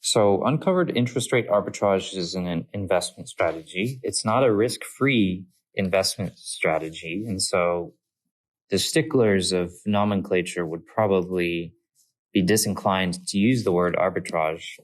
So uncovered interest rate arbitrage is an investment strategy. It's not a risk-free investment strategy. And so the sticklers of nomenclature would probably be disinclined to use the word arbitrage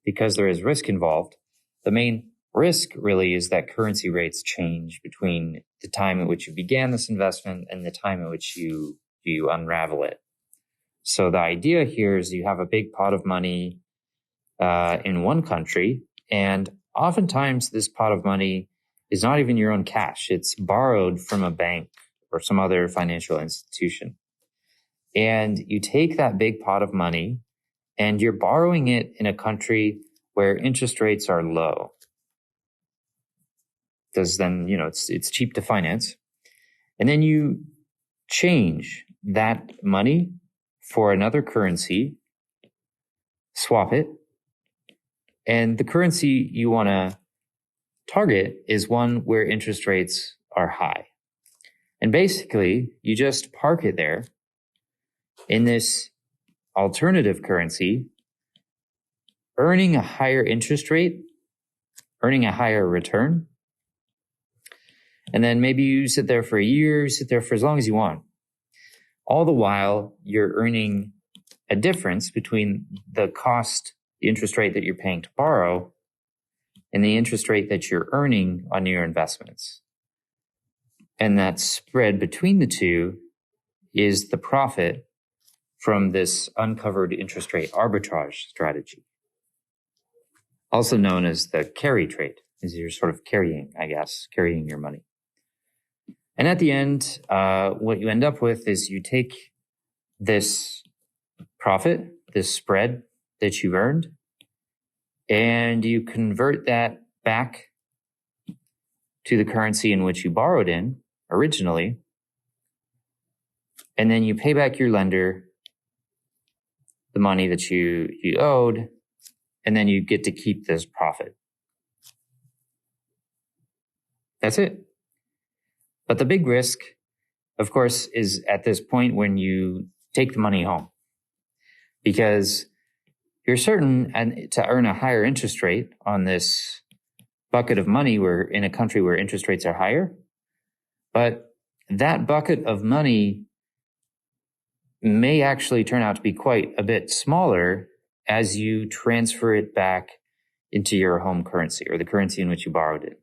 because there is risk involved. The main risk really is that currency rates change between the time at which you began this investment and the time at which you unravel it. So the idea here is you have a big pot of money in one country, and oftentimes this pot of money is not even your own cash. It's borrowed from a bank or some other financial institution. And you take that big pot of money and you're borrowing it in a country where interest rates are low. Because then, it's cheap to finance. And then you change that money for another currency, swap it, and the currency you want to target is one where interest rates are high. And basically, you just park it there in this alternative currency, earning a higher interest rate, earning a higher return. And then maybe you sit there for a year, sit there for as long as you want. All the while, you're earning a difference between the interest rate that you're paying to borrow and the interest rate that you're earning on your investments. And that spread between the two is the profit from this uncovered interest rate arbitrage strategy, also known as the carry trade, as you're sort of carrying your money. And at the end, what you end up with is you take this profit, this spread that you've earned, and you convert that back to the currency in which you borrowed in originally, and then you pay back your lender the money that you owed, and then you get to keep this profit. That's it. But the big risk, of course, is at this point when you take the money home, because you're certain to earn a higher interest rate on this bucket of money where in a country where interest rates are higher. But that bucket of money may actually turn out to be quite a bit smaller as you transfer it back into your home currency or the currency in which you borrowed it.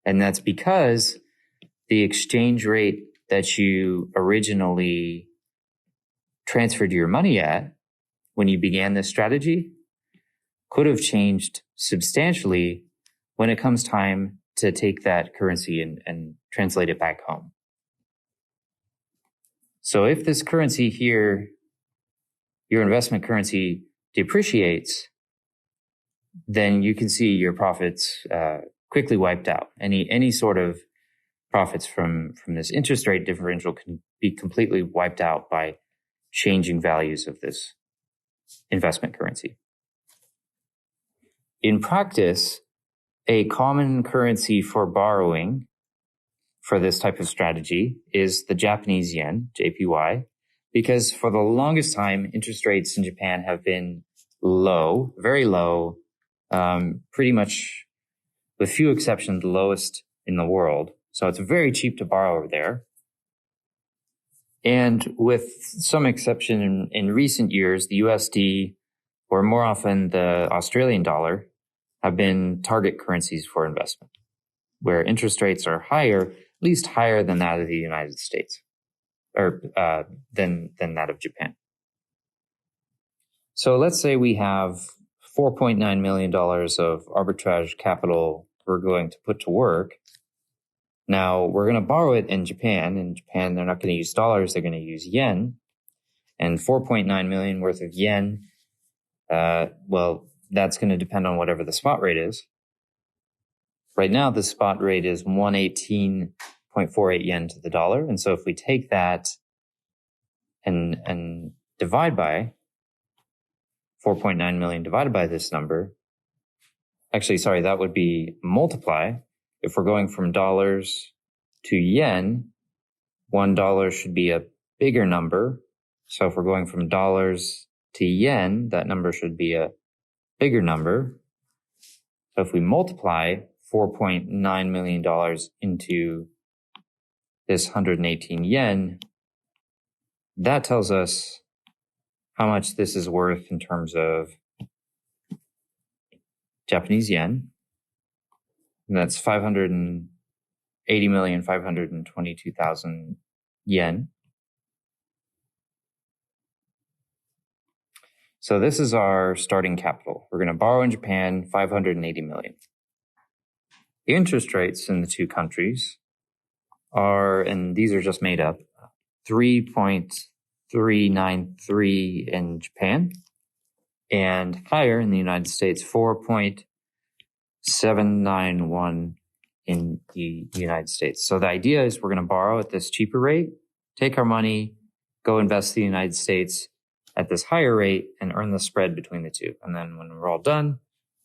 And that's because the exchange rate that you originally transferred your money at when you began this strategy could have changed substantially when it comes time to take that currency and translate it back home. So if this currency here, your investment currency, depreciates, then you can see your profits quickly wiped out. Any sort of profits from this interest rate differential can be completely wiped out by changing values of this investment currency. In practice, a common currency for borrowing for this type of strategy is the Japanese yen, JPY, because for the longest time, interest rates in Japan have been low, very low, pretty much, with few exceptions, the lowest in the world. So it's very cheap to borrow over there. And with some exception in recent years, the USD, or more often the Australian dollar, have been target currencies for investment, where interest rates are higher, at least higher than that of the United States, or than that of Japan. So let's say we have $4.9 million of arbitrage capital we're going to put to work. Now, we're going to borrow it in Japan. In Japan, they're not going to use dollars, they're going to use yen. And 4.9 million worth of yen, well, that's going to depend on whatever the spot rate is. Right now, the spot rate is 118.48 yen to the dollar. And so if we take that and divide by 4.9 million divided by this number, actually, sorry, that would be multiply. If we're going from dollars to yen, $1 should be a bigger number. So if we're going from dollars to yen, that number should be a bigger number. So if we multiply $4.9 million into this 118 yen, that tells us how much this is worth in terms of Japanese yen. And that's 580,522,000 yen. So this is our starting capital. We're going to borrow in Japan 580 million. The interest rates in the two countries are, and these are just made up, 3.393 in Japan and higher in the United States, 4.791 in the United States. So the idea is we're going to borrow at this cheaper rate, take our money, go invest in the United States at this higher rate and earn the spread between the two. And then when we're all done,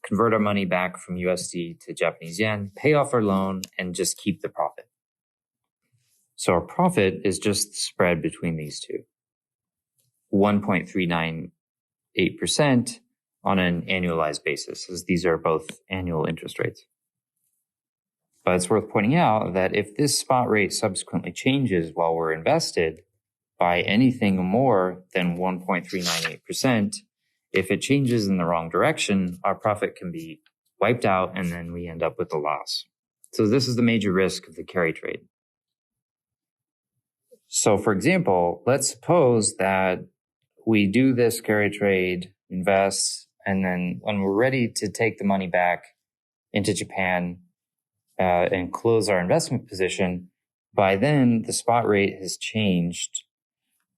convert our money back from USD to Japanese yen, pay off our loan, and just keep the profit. So our profit is just the spread between these two. 1.398% on an annualized basis, as these are both annual interest rates. But it's worth pointing out that if this spot rate subsequently changes while we're invested by anything more than 1.398%, if it changes in the wrong direction, our profit can be wiped out and then we end up with a loss. So this is the major risk of the carry trade. So for example, let's suppose that we do this carry trade, invest, and then when we're ready to take the money back into Japan and close our investment position, by then the spot rate has changed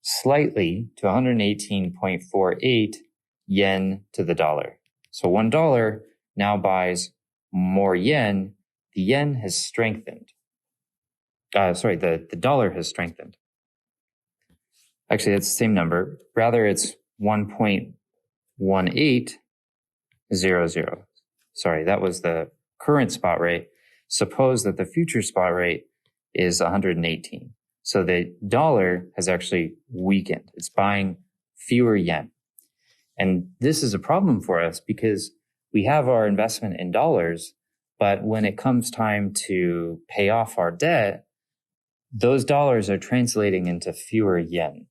slightly to 118.48 yen to the dollar. So $1 now buys more yen. The yen has strengthened. The dollar has strengthened. Actually, it's the same number. Rather, it's 1.1800. Sorry, that was the current spot rate. Suppose that the future spot rate is 118. So the dollar has actually weakened. It's buying fewer yen. And this is a problem for us because we have our investment in dollars, but when it comes time to pay off our debt, those dollars are translating into fewer yen.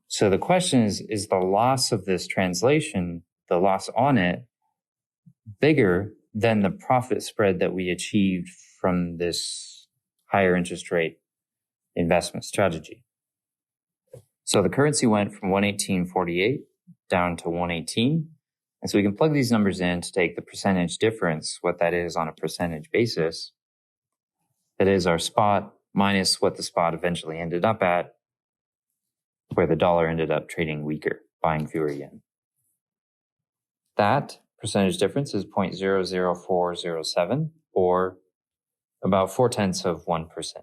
So the question is the loss of this translation, the loss on it, bigger than the profit spread that we achieved from this higher interest rate investment strategy? So the currency went from 118.48 down to 118. And so we can plug these numbers in to take the percentage difference, what that is on a percentage basis. That is our spot minus what the spot eventually ended up at, where the dollar ended up trading weaker, buying fewer yen. That percentage difference is 0.00407, or about 0.4%.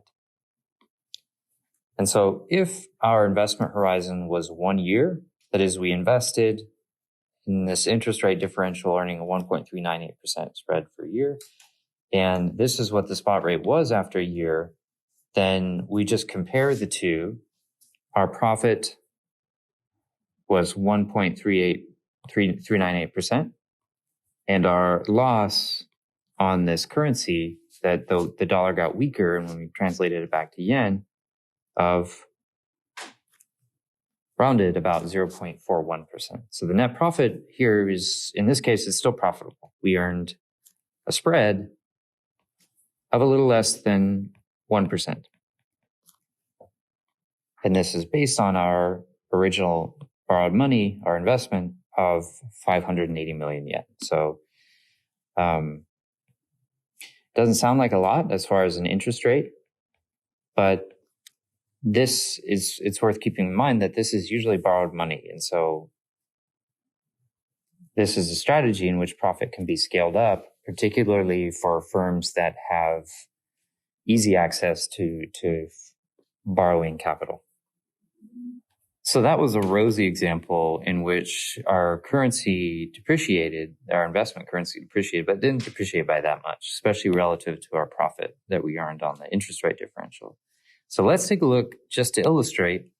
And so if our investment horizon was 1 year, that is, we invested in this interest rate differential earning a 1.398% spread for a year, and this is what the spot rate was after a year, then we just compare the two. Our profit was 1.398%, and our loss on this currency, that the dollar got weaker, and when we translated it back to yen, of rounded about 0.41%. So the net profit here is, in this case, is still profitable. We earned a spread of a little less than 1%. And this is based on our original borrowed money, our investment of 580 million yen. So doesn't sound like a lot as far as an interest rate, but it's worth keeping in mind that this is usually borrowed money. And so this is a strategy in which profit can be scaled up, particularly for firms that have easy access to borrowing capital. So that was a rosy example in which our currency depreciated, our investment currency depreciated, but didn't depreciate by that much, especially relative to our profit that we earned on the interest rate differential. So let's take a look just to illustrate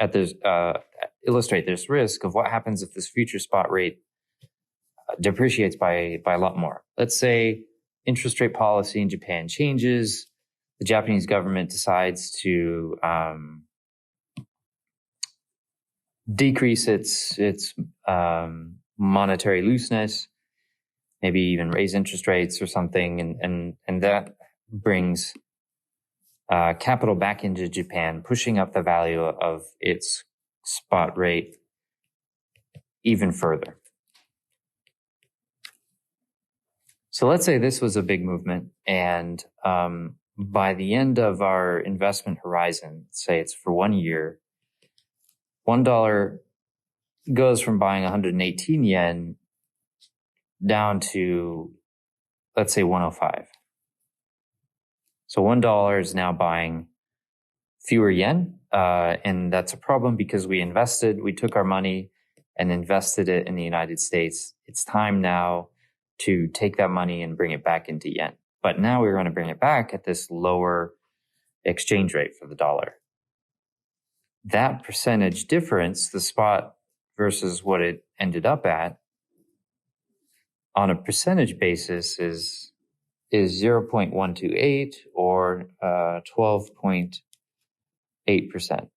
illustrate this risk of what happens if this future spot rate depreciates by a lot more. Let's say interest rate policy in Japan changes. The Japanese government decides to decrease its monetary looseness, maybe even raise interest rates or something, and that brings capital back into Japan, pushing up the value of its spot rate even further. So let's say this was a big movement, and by the end of our investment horizon, say it's for 1 year, $1 goes from buying 118 yen down to, let's say, 105. So $1 is now buying fewer yen, and that's a problem because we took our money and invested it in the United States. It's time now to take that money and bring it back into yen. But now we're going to bring it back at this lower exchange rate for the dollar. That percentage difference, the spot versus what it ended up at, on a percentage basis is 0.128 or 12.8%.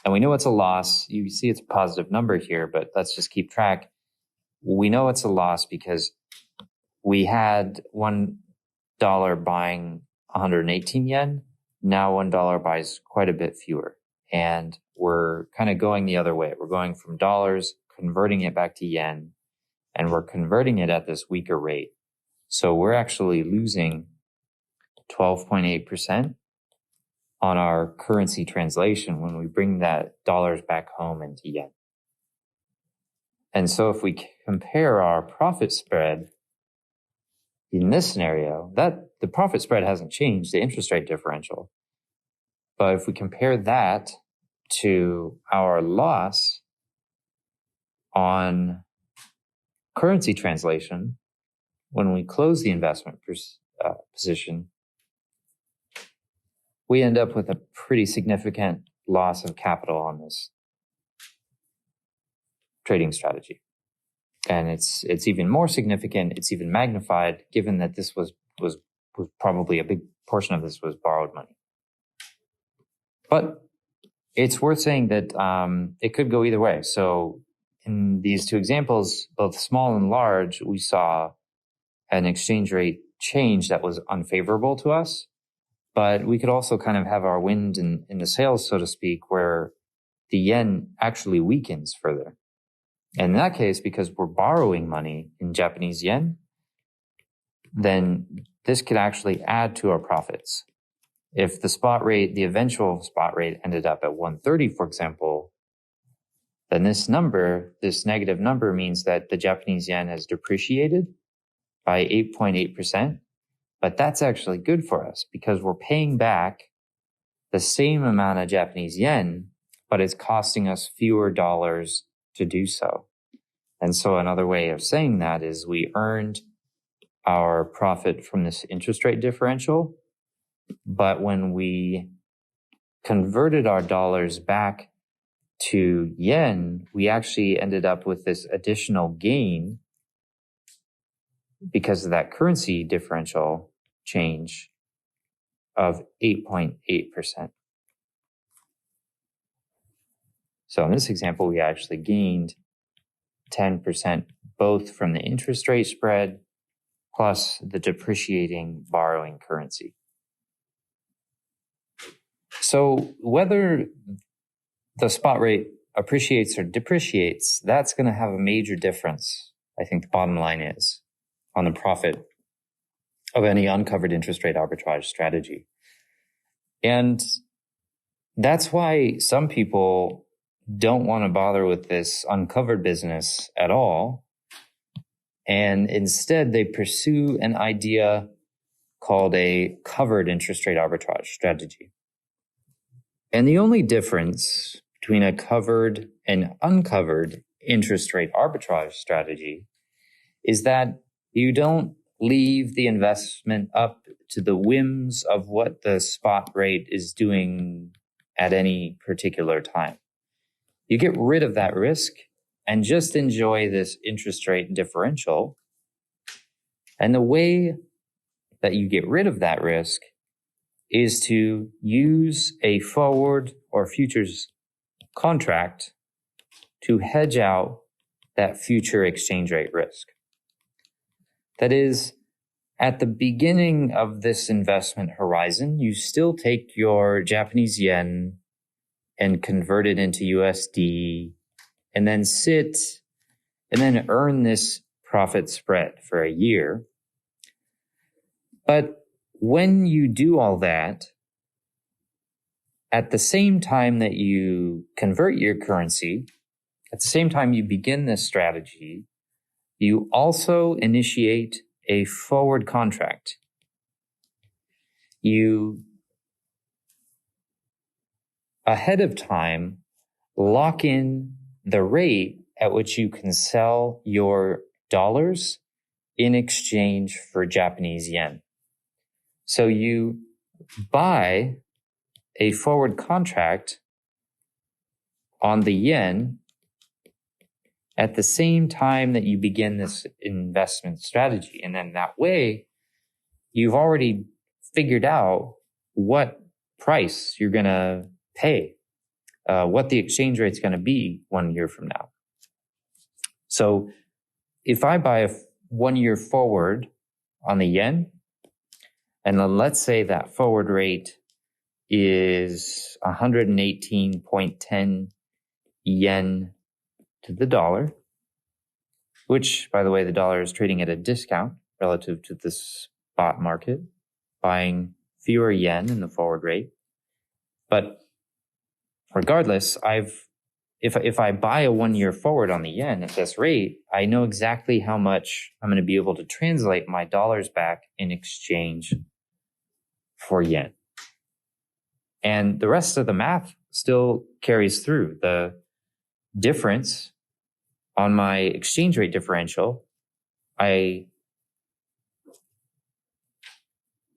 And we know it's a loss. You see it's a positive number here, but let's just keep track. We know it's a loss because we had $1 buying 118 yen. Now $1 buys quite a bit fewer. And we're kind of going the other way. We're going from dollars, converting it back to yen, and we're converting it at this weaker rate. So we're actually losing 12.8% on our currency translation when we bring that dollars back home into yen. And so if we compare our profit spread in this scenario, that the profit spread hasn't changed, the interest rate differential. But if we compare that to our loss on currency translation, when we close the investment position, we end up with a pretty significant loss of capital on this trading strategy. And it's even more significant, it's even magnified, given that this was probably a big portion of this was borrowed money. But it's worth saying that it could go either way. So in these two examples, both small and large, we saw an exchange rate change that was unfavorable to us. But we could also kind of have our wind in the sails, so to speak, where the yen actually weakens further. And in that case, because we're borrowing money in Japanese yen, then this could actually add to our profits. If the spot rate, the eventual spot rate ended up at 130, for example, then this negative number means that the Japanese yen has depreciated by 8.8%. But that's actually good for us because we're paying back the same amount of Japanese yen, but it's costing us fewer dollars to do so. And so another way of saying that is we earned our profit from this interest rate differential, but when we converted our dollars back to yen, we actually ended up with this additional gain because of that currency differential change of 8.8%. So in this example, we actually gained 10% both from the interest rate spread plus the depreciating borrowing currency. So whether the spot rate appreciates or depreciates, that's going to have a major difference, I think the bottom line is, on the profit of any uncovered interest rate arbitrage strategy. And that's why some people don't want to bother with this uncovered business at all. And instead, they pursue an idea called a covered interest rate arbitrage strategy. And the only difference between a covered and uncovered interest rate arbitrage strategy is that you don't leave the investment up to the whims of what the spot rate is doing at any particular time. You get rid of that risk and just enjoy this interest rate differential. And the way that you get rid of that risk is to use a forward or futures contract to hedge out that future exchange rate risk. That is, at the beginning of this investment horizon, you still take your Japanese yen and convert it into USD and then sit and then earn this profit spread for a year. But when you do all that, at the same time that you convert your currency, at the same time you begin this strategy, you also initiate a forward contract. You, ahead of time, lock in the rate at which you can sell your dollars in exchange for Japanese yen. So you buy a forward contract on the yen at the same time that you begin this investment strategy. And then that way, you've already figured out what price you're going to pay, what the exchange rate's going to be 1 year from now. So if I buy a 1 year forward on the yen, and then let's say that forward rate is 118.10 yen to the dollar, which, by the way, the dollar is trading at a discount relative to the spot market, buying fewer yen in the forward rate. But regardless, if I buy a 1 year forward on the yen at this rate, I know exactly how much I'm going to be able to translate my dollars back in exchange for yen. And the rest of the math still carries through. The difference on my exchange rate differential, I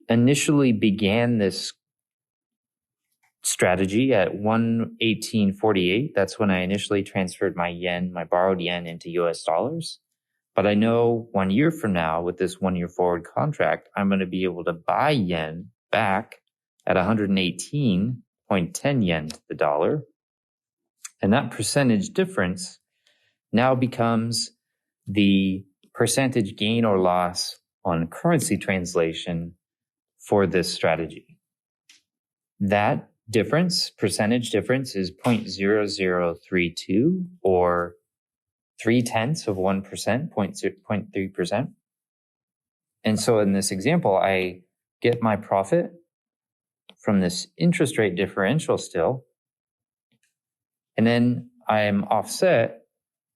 initially began this strategy at 118.48. That's when I initially transferred my yen, my borrowed yen, into US dollars. But I know 1 year from now, with this 1 year forward contract, I'm going to be able to buy yen back at 118.10 yen to the dollar. And that percentage difference now becomes the percentage gain or loss on currency translation for this strategy. That difference, percentage difference, is 0.0032 or 0.3%, 0.3%. And so in this example, I get my profit from this interest rate differential still, and then I am offset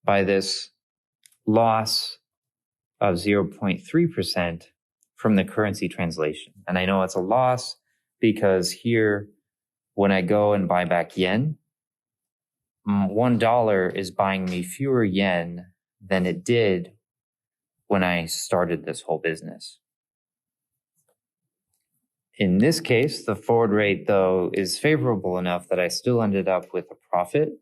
by this loss of 0.3% from the currency translation. And I know it's a loss because here, when I go and buy back yen, $1 is buying me fewer yen than it did when I started this whole business. In this case, the forward rate, though, is favorable enough that I still ended up with a profit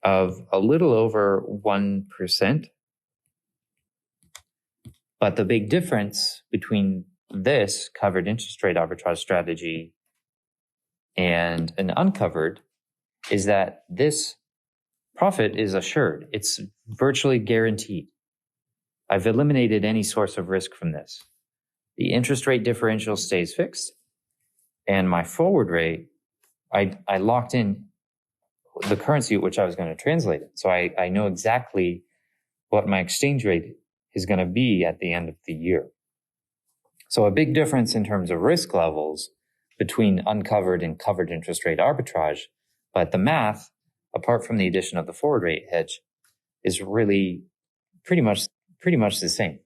of a little over 1%. But the big difference between this covered interest rate arbitrage strategy and an uncovered is that this profit is assured. It's virtually guaranteed. I've eliminated any source of risk from this. The interest rate differential stays fixed, and my forward rate, I locked in the currency at which I was going to translate it. So I know exactly what my exchange rate is going to be at the end of the year. So a big difference in terms of risk levels between uncovered and covered interest rate arbitrage, but the math, apart from the addition of the forward rate hedge, is really pretty much the same.